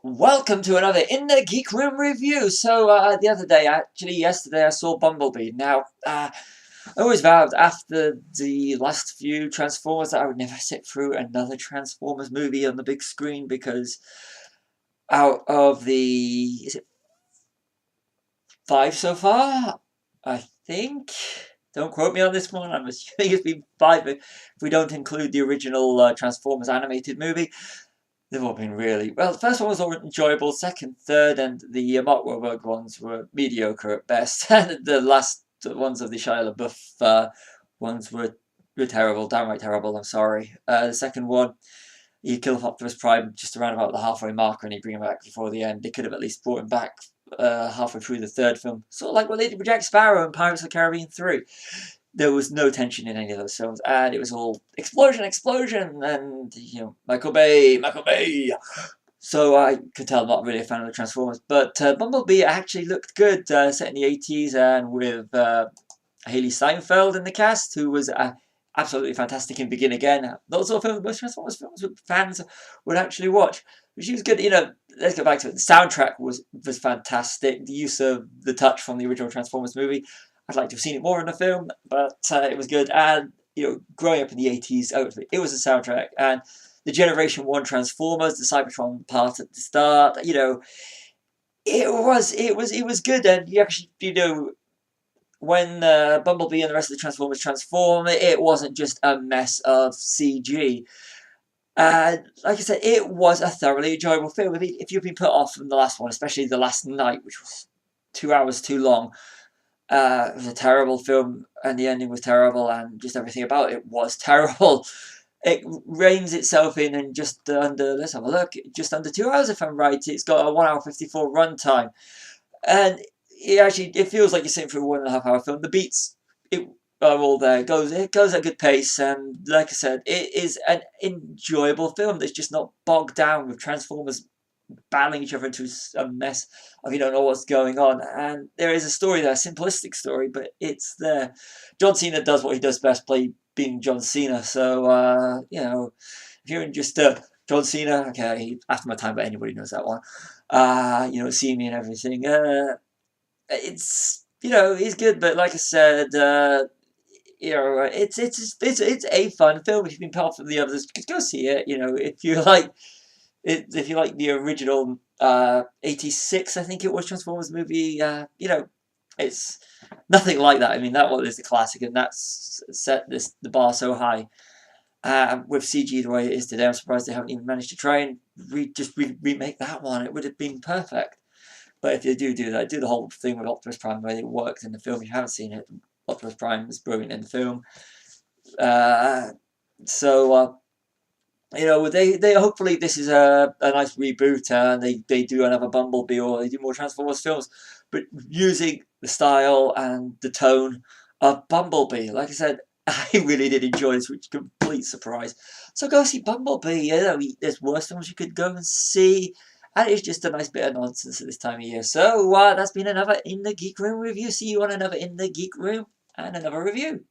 Welcome to another In the Geek Room review. So, the other day, yesterday, I saw Bumblebee. Now, I always vowed after the last few Transformers that I would never sit through another Transformers movie on the big screen because out of the, is it 5 so far? I think. Don't quote me on this one. I'm assuming it's been 5 if we don't include the original Transformers animated movie. They've all been really well. The first one was all enjoyable. Second, third, and the Mark Wahlberg ones were mediocre at best. And the last ones of the Shia LaBeouf ones were terrible, downright terrible. I'm sorry. The second one, you kill Optimus Prime just around about the halfway mark, and you bring him back before the end. They could have at least brought him back halfway through the third film, sort of like what they did with Jack Sparrow in Pirates of the Caribbean 3. There was no tension in any of those films, and it was all explosion, and Michael Bay. So I could tell I'm not really a fan of the Transformers, but Bumblebee actually looked good, set in the 80s, and with Haley Steinfeld in the cast, who was absolutely fantastic in Begin Again. Those are films, most Transformers films that fans would actually watch. But she was good, let's go back to it. The soundtrack was fantastic. The use of the touch from the original Transformers movie. I'd like to have seen it more in the film, but it was good. And, growing up in the 80s, it was a soundtrack. And the Generation 1 Transformers, the Cybertron part at the start, it was good. And you actually, when Bumblebee and the rest of the Transformers transform, it wasn't just a mess of CG. And like I said, it was a thoroughly enjoyable film. I mean, if you've been put off from the last one, especially the last night, which was 2 hours too long, it was a terrible film, and the ending was terrible, and just everything about it was terrible. It reins itself in just under, let's have a look, just under 2 hours if I'm right. It's got a 1 hour 54 runtime, and it feels like you're sitting through a 1.5 hour film. The beats are all there. It goes at a good pace, and like I said, it is an enjoyable film that's just not bogged down with Transformers battling each other into a mess of you don't know what's going on. And there is a story there, a simplistic story, but it's there. John Cena does what he does best, being John Cena. So if you're just John Cena, okay, after my time, but anybody knows that one. See me and everything. It's he's good, but like I said, it's a fun film. If you've been part of the others, go see it. If you like. If you like the original 86, I think it was, Transformers movie, it's nothing like that. I mean, that one is the classic, and that's set the bar so high. With CG the way it is today, I'm surprised they haven't even managed to try and remake that one. It would have been perfect. But if they do that, do the whole thing with Optimus Prime the way it worked in the film. If you haven't seen it, Optimus Prime is brilliant in the film. They hopefully this is a nice reboot, and they do another Bumblebee, or they do more Transformers films, but using the style and the tone of Bumblebee. Like I said, I really did enjoy this, which is a complete surprise. So go see Bumblebee. There's worse films you could go and see, and it's just a nice bit of nonsense at this time of year. So that's been another In the Geek Room review. See you on another In the Geek Room and another review.